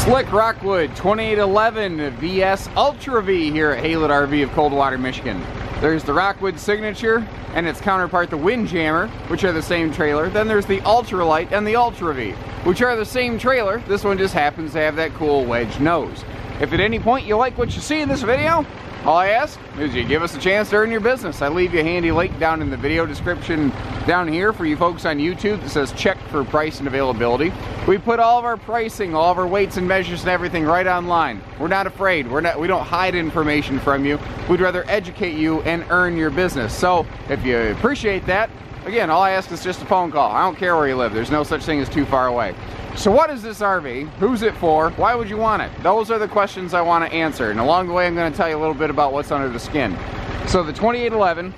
Slick Rockwood 2811 VS Ultra V here at Haylett RV of Coldwater, Michigan. There's the Rockwood Signature and its counterpart, the Windjammer, which are the same trailer. Then there's the Ultralite and the Ultra V, which are the same trailer. This one just happens to have that cool wedge nose. If at any point you like what you see in this video, all I ask is you give us a chance to earn your business. I leave you a handy link down in the video description down here for you folks on YouTube that says check for price and availability. We put all of our pricing, all of our weights and measures and everything right online. We're not afraid. We don't hide information from you. We'd rather educate you and earn your business. So if you appreciate that, again, all I ask is just a phone call. I don't care where you live. There's no such thing as too far away. So what is this RV? Who's it for? Why would you want it? Those are the questions I want to answer. And along the way, I'm going to tell you a little bit about what's under the skin. So the 2811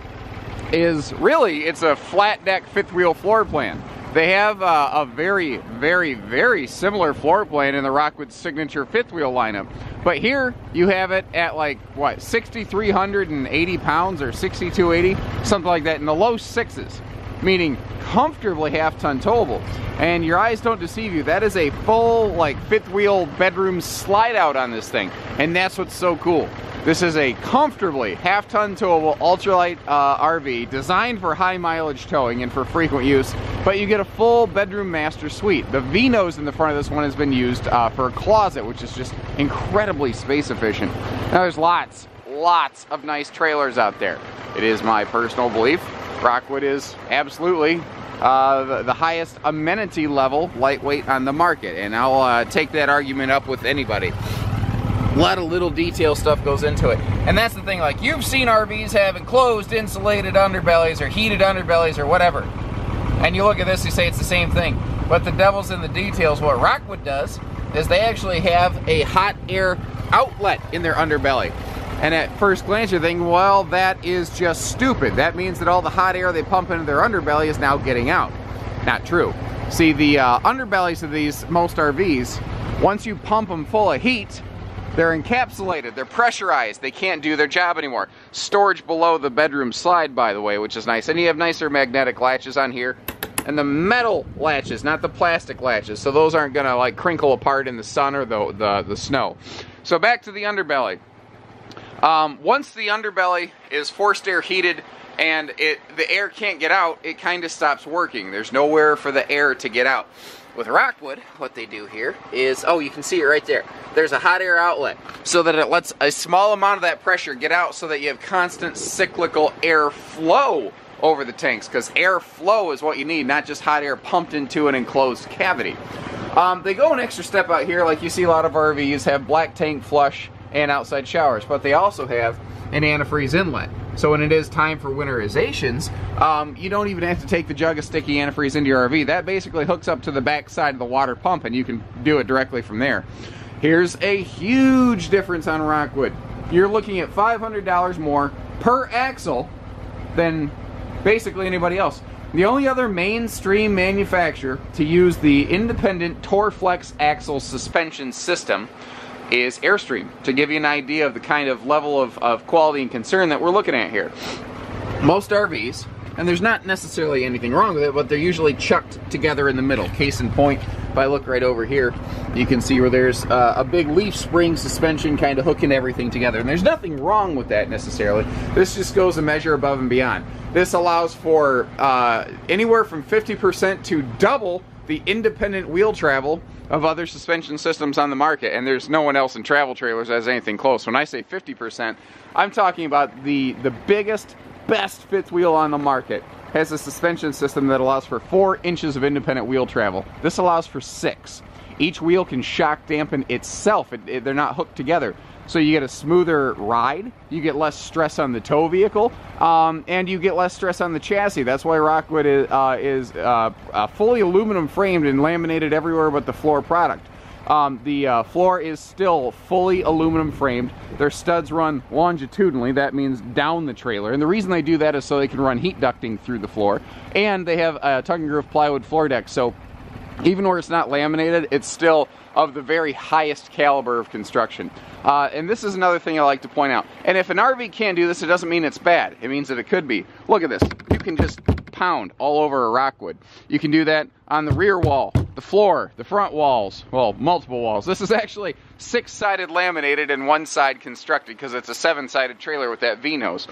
is really, it's a flat deck fifth wheel floor plan. They have a very, very, very similar floor plan in the Rockwood Signature fifth wheel lineup. But here you have it at like, what, 6,380 pounds or 6,280? Something like that in the low sixes, meaning comfortably half-ton towable. And your eyes don't deceive you. That is a full, like, fifth wheel bedroom slide out on this thing. And that's what's so cool. This is a comfortably half-ton towable ultralight RV designed for high mileage towing and for frequent use, but you get a full bedroom master suite. The V-nose in the front of this one has been used for a closet, which is just incredibly space efficient. Now there's lots of nice trailers out there. It is my personal belief Rockwood is absolutely the highest amenity level lightweight on the market, and I'll take that argument up with anybody. A lot of little detail stuff goes into it, and that's the thing. Like, you've seen RVs have enclosed insulated underbellies or heated underbellies or whatever, and you look at this, you say it's the same thing, but the devil's in the details. What Rockwood does is they actually have a hot air outlet in their underbelly. And at first glance you're thinking, well, that is just stupid. That means that all the hot air they pump into their underbelly is now getting out. Not true. See, the underbellies of these, most RVs, once you pump them full of heat, they're encapsulated, they're pressurized, they can't do their job anymore. Storage below the bedroom slide, by the way, which is nice. And you have nicer magnetic latches on here. And the metal latches, not the plastic latches, so those aren't gonna like crinkle apart in the sun or the snow. So back to the underbelly. Once the underbelly is forced air heated and the air can't get out, it kind of stops working. There's nowhere for the air to get out. With Rockwood, what they do here is, oh, you can see it right there. There's a hot air outlet so that it lets a small amount of that pressure get out so that you have constant cyclical air flow over the tanks, because air flow is what you need, not just hot air pumped into an enclosed cavity. They go an extra step out here, like you see a lot of RVs have black tank flush and outside showers, but they also have an antifreeze inlet. So when it is time for winterizations, you don't even have to take the jug of sticky antifreeze into your RV. That basically hooks up to the back side of the water pump and you can do it directly from there. Here's a huge difference on Rockwood. You're looking at $500 more per axle than basically anybody else. The only other mainstream manufacturer to use the independent Torflex axle suspension system is Airstream, to give you an idea of the kind of level of quality and concern that we're looking at here. Most RVs, and there's not necessarily anything wrong with it, but they're usually chucked together in the middle. Case in point, if I look right over here, you can see where there's a big leaf spring suspension kind of hooking everything together. And there's nothing wrong with that necessarily. This just goes a measure above and beyond. This allows for anywhere from 50% to double the independent wheel travel of other suspension systems on the market, and there's no one else in travel trailers that has anything close. When I say 50%, I'm talking about the biggest, best fifth wheel on the market has a suspension system that allows for 4 inches of independent wheel travel. This allows for 6. Each wheel can shock dampen itself. They're not hooked together. So you get a smoother ride, you get less stress on the tow vehicle, and you get less stress on the chassis. That's why Rockwood is fully aluminum framed and laminated everywhere but the floor product. The floor is still fully aluminum framed. Their studs run longitudinally, that means down the trailer. And the reason they do that is so they can run heat ducting through the floor. And they have a tongue and groove plywood floor deck, so even where it's not laminated, it's still of the very highest caliber of construction. And this is another thing I like to point out. And if an RV can do this, it doesn't mean it's bad. It means that it could be. Look at this. You can just pound all over a Rockwood. You can do that on the rear wall, the floor, the front walls, well, multiple walls. This is actually 6-sided laminated and 1 side constructed because it's a 7-sided trailer with that V-nose.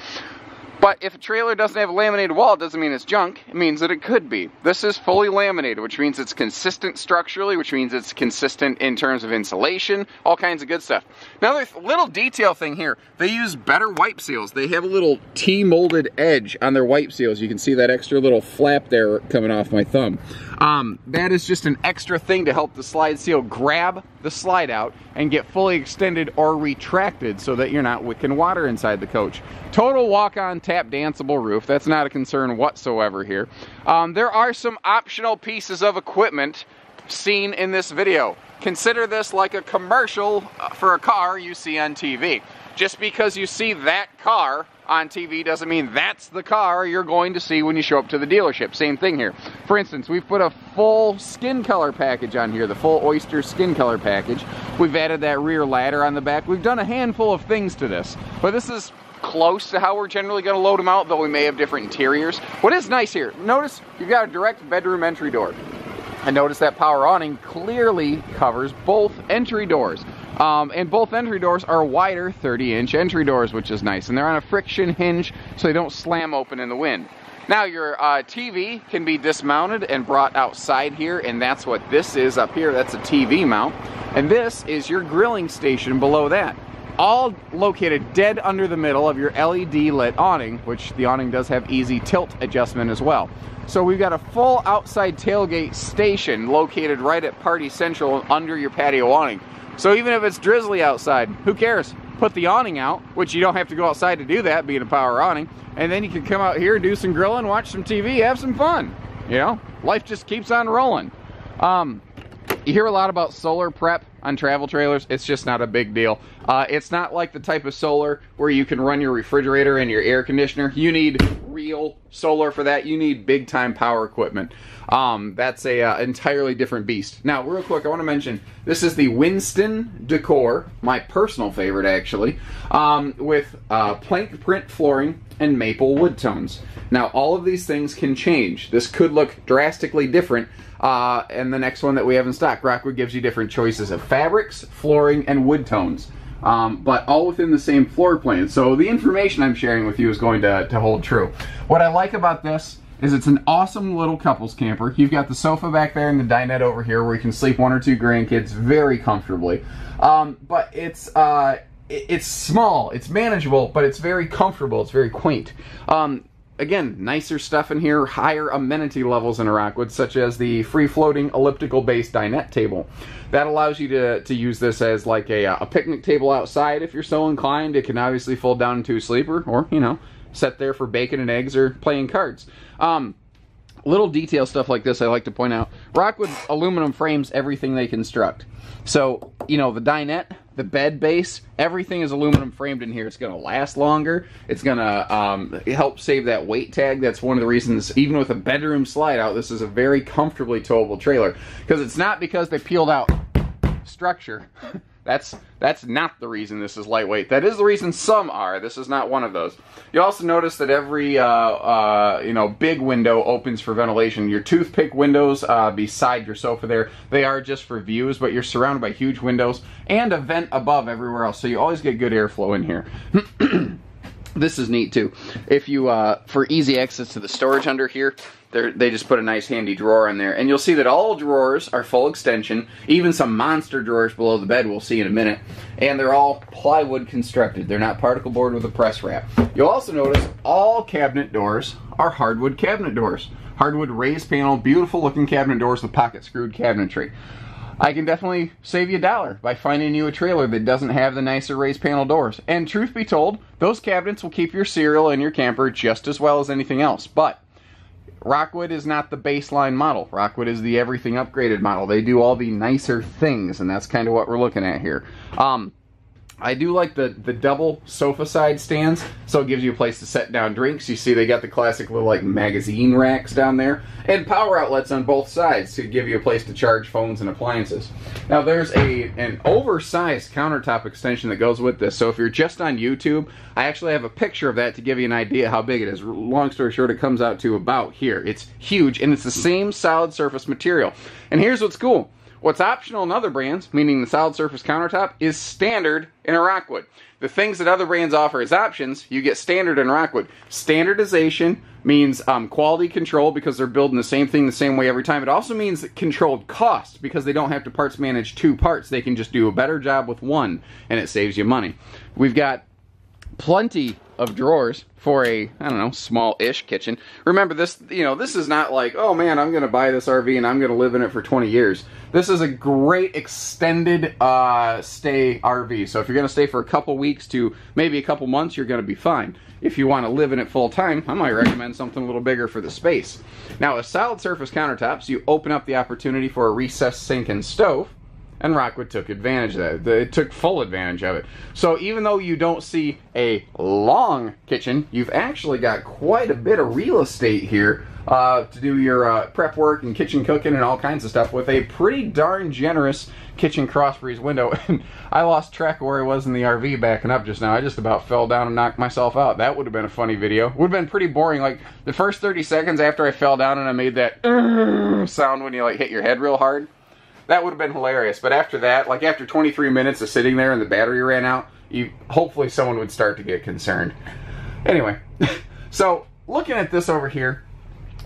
But if a trailer doesn't have a laminated wall, it doesn't mean it's junk. It means that it could be. This is fully laminated, which means it's consistent structurally, which means it's consistent in terms of insulation, all kinds of good stuff. Now, there's a little detail thing here. They use better wipe seals. They have a little T-molded edge on their wipe seals. You can see that extra little flap there coming off my thumb. That is just an extra thing to help the slide seal grab the slide out and get fully extended or retracted so that you're not wicking water inside the coach. Total walk-on tap danceable roof. That's not a concern whatsoever here. There are some optional pieces of equipment seen in this video. Consider this like a commercial for a car you see on TV. Just because you see that car on TV doesn't mean that's the car you're going to see when you show up to the dealership. Same thing here. For instance, we've put a full skin color package on here, the full oyster skin color package. We've added that rear ladder on the back. We've done a handful of things to this, but this is close to how we're generally going to load them out, though we may have different interiors. What is nice here, notice you've got a direct bedroom entry door. And notice that power awning clearly covers both entry doors. And both entry doors are wider 30-inch entry doors, which is nice. And they're on a friction hinge, so they don't slam open in the wind. Now your TV can be dismounted and brought outside here, and that's what this is up here. That's a TV mount. And this is your grilling station below that. All located dead under the middle of your LED lit awning, which the awning does have easy tilt adjustment as well. So we've got a full outside tailgate station located right at Party Central under your patio awning. So even if it's drizzly outside, who cares? Put the awning out, which you don't have to go outside to do that, being a power awning, and then you can come out here, do some grilling, watch some TV, have some fun. You know, life just keeps on rolling. You hear a lot about solar prep on travel trailers. It's just not a big deal. It's not like the type of solar where you can run your refrigerator and your air conditioner. You need real solar for that. You need big time power equipment. That's a entirely different beast. Now, real quick, I want to mention this is the Winston Decor, my personal favorite actually, with plank print flooring and maple wood tones. Now, all of these things can change. This could look drastically different. And the next one that we have in stock, Rockwood gives you different choices of fabrics, flooring, and wood tones, but all within the same floor plan. So the information I'm sharing with you is going to hold true. What I like about this is it's an awesome little couples camper. You've got the sofa back there and the dinette over here where you can sleep 1 or 2 grandkids very comfortably. But it's small, it's manageable, but it's very comfortable, it's very quaint. Again, nicer stuff in here, higher amenity levels in a Rockwood, such as the free-floating elliptical-based dinette table. That allows you to use this as like a picnic table outside if you're so inclined. It can obviously fold down into a sleeper, or, you know, set there for bacon and eggs or playing cards. Little detail stuff like this I like to point out. Rockwood aluminum frames everything they construct. So, you know, the dinette, the bed base, everything is aluminum framed in here. It's going to last longer. It's going to help save that weight tag. That's one of the reasons, even with a bedroom slide out, this is a very comfortably towable trailer. Because it's not because they peeled out structure. That's not the reason this is lightweight. That is the reason some are. This is not one of those. You also notice that every you know, big window opens for ventilation. Your toothpick windows beside your sofa there, they are just for views, but you're surrounded by huge windows and a vent above everywhere else, so you always get good airflow in here. This is neat too. If you for easy access to the storage under here, they just put a nice handy drawer in there, and you'll see that all drawers are full extension, even some monster drawers below the bed we'll see in a minute, and they're all plywood constructed. They're not particle board with a press wrap. You'll also notice all cabinet doors are hardwood cabinet doors. Hardwood raised panel, beautiful looking cabinet doors with pocket screwed cabinetry. I can definitely save you $1 by finding you a trailer that doesn't have the nicer raised panel doors. And truth be told, those cabinets will keep your cereal in your camper just as well as anything else. But Rockwood is not the baseline model. Rockwood is the everything upgraded model. They do all the nicer things, and that's kind of what we're looking at here. I do like the double sofa side stands, so it gives you a place to set down drinks. You see they got the classic little like magazine racks down there, and power outlets on both sides to give you a place to charge phones and appliances. Now there's an oversized countertop extension that goes with this, so if you're just on YouTube, I actually have a picture of that to give you an idea how big it is. Long story short, it comes out to about here. It's huge, and it's the same solid surface material. And here's what's cool. What's optional in other brands, meaning the solid surface countertop, is standard in a Rockwood. The things that other brands offer as options, you get standard in Rockwood. Standardization means quality control because they're building the same thing the same way every time. It also means controlled cost because they don't have to parts manage 2 parts. They can just do a better job with 1, and it saves you money. We've got plenty of drawers for a, I don't know, small-ish kitchen. Remember this, you know, this is not like, oh man, I'm gonna buy this RV and I'm gonna live in it for 20 years. This is a great extended stay RV. So if you're gonna stay for a couple weeks to maybe a couple months, you're gonna be fine. If you want to live in it full time, I might recommend something a little bigger for the space. Now, with solid surface countertops, you open up the opportunity for a recessed sink and stove. And Rockwood took advantage of that. It took full advantage of it. So even though you don't see a long kitchen, you've actually got quite a bit of real estate here to do your prep work and kitchen cooking and all kinds of stuff with a pretty darn generous kitchen cross breeze window. And I lost track of where I was in the RV backing up just now. I just about fell down and knocked myself out. That would have been a funny video. Would have been pretty boring. Like the first 30 seconds after I fell down and I made that sound when you like hit your head real hard. That would have been hilarious, but after that, like after 23 minutes of sitting there and the battery ran out, hopefully someone would start to get concerned. Anyway, so looking at this over here,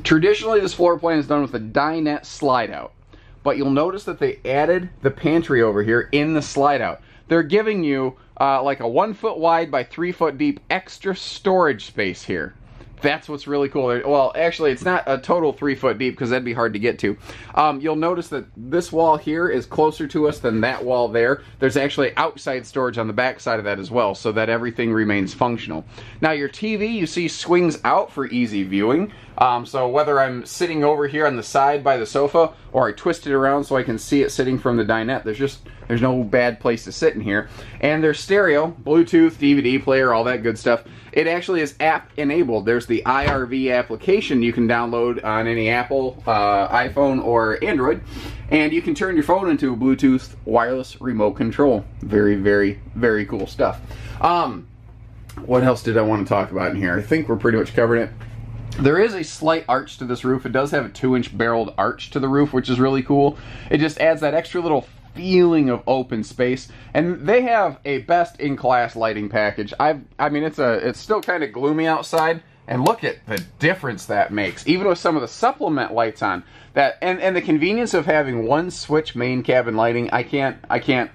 traditionally this floor plan is done with a dinette slide out, but you'll notice that they added the pantry over here in the slide out. They're giving you like a 1 foot wide by 3 foot deep extra storage space here. That's what's really cool. Well, actually, it's not a total 3 foot deep because that'd be hard to get to. You'll notice that this wall here is closer to us than that wall there. There's actually outside storage on the back side of that as well, so that everything remains functional. Now, your TV, you see, swings out for easy viewing. So whether I'm sitting over here on the side by the sofa or I twist it around so I can see it sitting from the dinette, there's no bad place to sit in here. And there's stereo, Bluetooth, DVD player, all that good stuff. It actually is app enabled. There's the iRV application you can download on any Apple, iPhone, or Android. And you can turn your phone into a Bluetooth wireless remote control. Very, very, very cool stuff. What else did I want to talk about in here? I think we're pretty much covering it. There is a slight arch to this roof. It does have a 2-inch barreled arch to the roof, which is really cool. It just adds that extra little feeling of open space, and they have a best-in-class lighting package. I mean, it's still kind of gloomy outside, and look at the difference that makes, even with some of the supplement lights on. That and the convenience of having one switch main cabin lighting. I can't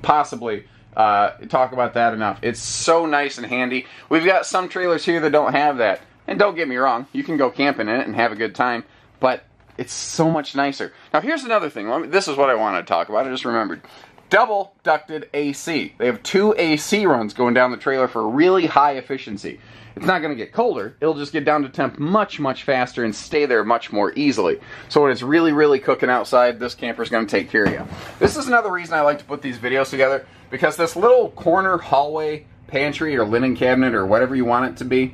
possibly talk about that enough. It's so nice and handy. We've got some trailers here that don't have that, and don't get me wrong, you can go camping in it and have a good time, but it's so much nicer. Now here's another thing. This is what I wanted to talk about. I just remembered. Double ducted AC. They have 2 AC runs going down the trailer for really high efficiency. It's not going to get colder. It'll just get down to temp much, much faster and stay there much more easily. So when it's really, really cooking outside, this camper's going to take care of you. This is another reason I like to put these videos together, because this little corner hallway pantry or linen cabinet or whatever you want it to be,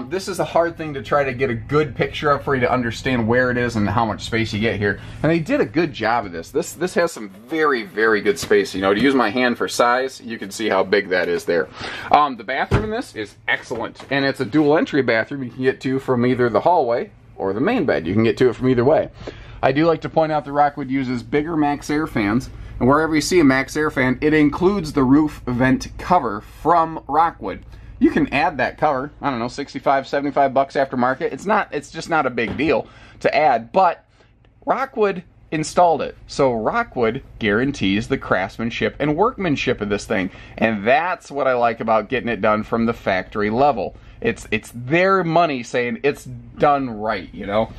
this is a hard thing to try to get a good picture of for you to understand where it is and how much space you get here. And they did a good job of this. This has some very, very good space. You know, to use my hand for size, you can see how big that is there. The bathroom in this is excellent, and it's a dual entry bathroom. You can get to from either the hallway or the main bed. You can get to it from either way. I do like to point out that Rockwood uses bigger Max Air fans, and wherever you see a Max Air fan, it includes the roof vent cover from Rockwood. You can add that cover, I don't know, 65, 75 bucks aftermarket. It's just not a big deal to add, but Rockwood installed it. So Rockwood guarantees the craftsmanship and workmanship of this thing. And that's what I like about getting it done from the factory level. It's their money saying it's done right, you know?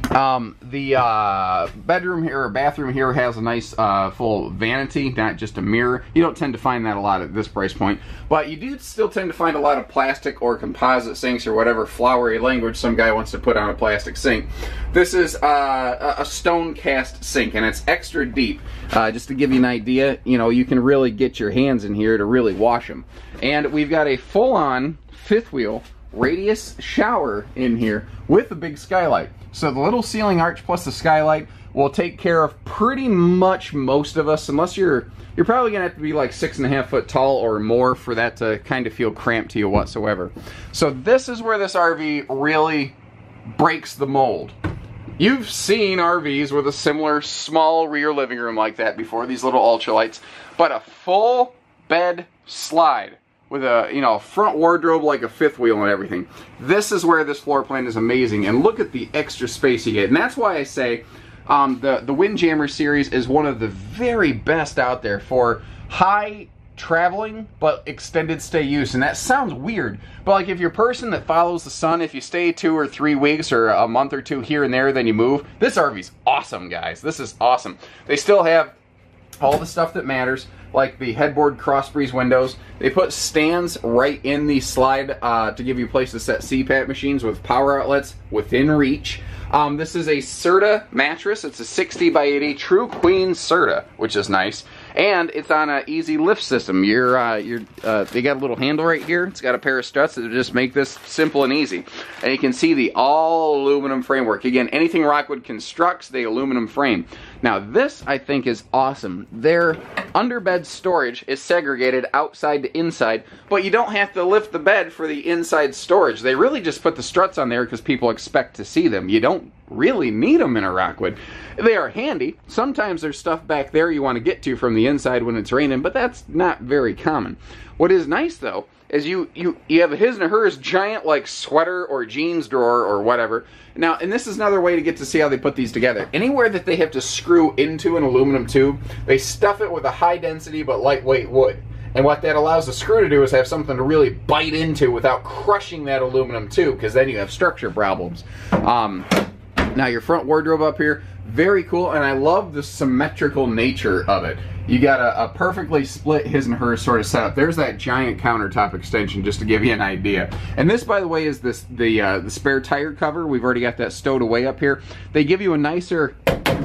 The bedroom here, or bathroom here, has a nice full vanity, not just a mirror. You don't tend to find that a lot at this price point, but you do still tend to find a lot of plastic or composite sinks, or whatever flowery language some guy wants to put on a plastic sink. This is a stone cast sink, and it's extra deep. Just to give you an idea, you know, you can really get your hands in here to really wash them. And we've got a full-on fifth wheel radius shower in here with a big skylight. So the little ceiling arch plus the skylight will take care of pretty much most of us, unless you're probably gonna have to be like 6.5 foot tall or more for that to kind of feel cramped to you whatsoever. So this is where this RV really breaks the mold. You've seen RVs with a similar small rear living room like that before, these little ultralights, but a full bed slide with a, you know, front wardrobe like a fifth wheel and everything. This is where this floor plan is amazing, and look at the extra space you get. And that's why I say the Windjammer series is one of the very best out there for high traveling but extended stay use. And that sounds weird, but like if you're a person that follows the sun, if you stay 2 or 3 weeks or a month or two here and there, then you move, this RV's awesome, guys. This is awesome. They still have all the stuff that matters, like the headboard cross breeze windows. They put stands right in the slide to give you a place to set CPAP machines with power outlets within reach. This is a Serta mattress. It's a 60 by 80 true queen Serta, which is nice. And it's on an easy lift system. They got a little handle right here. It's got a pair of struts that just make this simple and easy. And you can see the all aluminum framework. Again, anything Rockwood constructs, they aluminum frame. Now this, I think, is awesome. Their underbed storage is segregated outside to inside, but you don't have to lift the bed for the inside storage. They really just put the struts on there because people expect to see them. You don't really need them in a Rockwood. They are handy. Sometimes there's stuff back there you want to get to from the inside when it's raining, but that's not very common. What is nice though is you have a his and a hers giant like sweater or jeans drawer or whatever. Now, and this is another way to get to see how they put these together. Anywhere that they have to screw into an aluminum tube, they stuff it with a high density but lightweight wood. And what that allows the screw to do is have something to really bite into without crushing that aluminum tube, because then you have structure problems. Now your front wardrobe up here, very cool, and I love the symmetrical nature of it. You got a perfectly split his and hers sort of setup. There's that giant countertop extension, just to give you an idea. And this, by the way, is the spare tire cover. We've already got that stowed away up here. They give you a nicer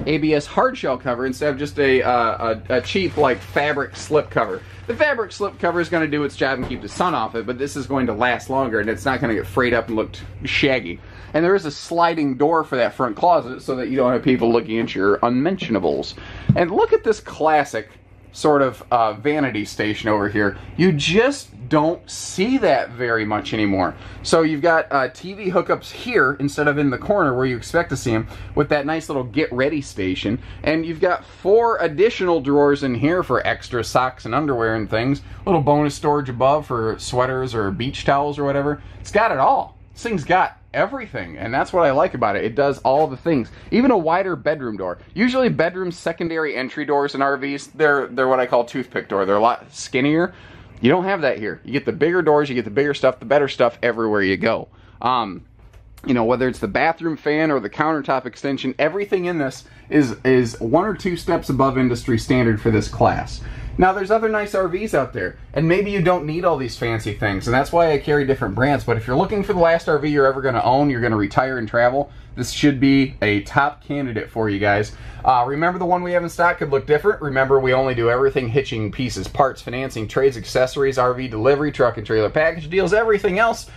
ABS hardshell cover instead of just a cheap like fabric slip cover. The fabric slip cover is going to do its job and keep the sun off it, but this is going to last longer and it's not going to get frayed up and look shaggy. And there is a sliding door for that front closet so that you don't have people looking at your unmentionables. And look at this classic sort of vanity station over here. You just don't see that very much anymore. So you've got TV hookups here instead of in the corner where you expect to see them, with that nice little get ready station. And you've got 4 additional drawers in here for extra socks and underwear and things. Little bonus storage above for sweaters or beach towels or whatever. It's got it all. This thing's got everything, and that's what I like about it. It does all the things. Even a wider bedroom door. Usually bedroom secondary entry doors in RVs, they're what I call toothpick door. They're a lot skinnier. You don't have that here. You get the bigger doors, you get the bigger stuff, the better stuff everywhere you go. You know, whether it's the bathroom fan or the countertop extension, everything in this is 1 or 2 steps above industry standard for this class. Now, there's other nice RVs out there, and maybe you don't need all these fancy things, and that's why I carry different brands. But if you're looking for the last RV you're ever going to own, you're going to retire and travel, this should be a top candidate for you guys. Remember, the one we have in stock could look different. Remember, we only do everything: hitching, pieces, parts, financing, trades, accessories, RV delivery, truck and trailer package deals, everything else.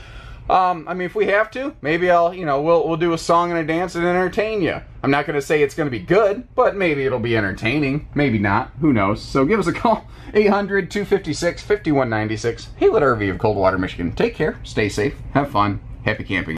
I mean, if we have to, maybe we'll do a song and a dance and entertain you. I'm not going to say it's going to be good, but maybe it'll be entertaining. Maybe not. Who knows? So give us a call. 800-256-5196. Haylett RV of Coldwater, Michigan. Take care. Stay safe. Have fun. Happy camping.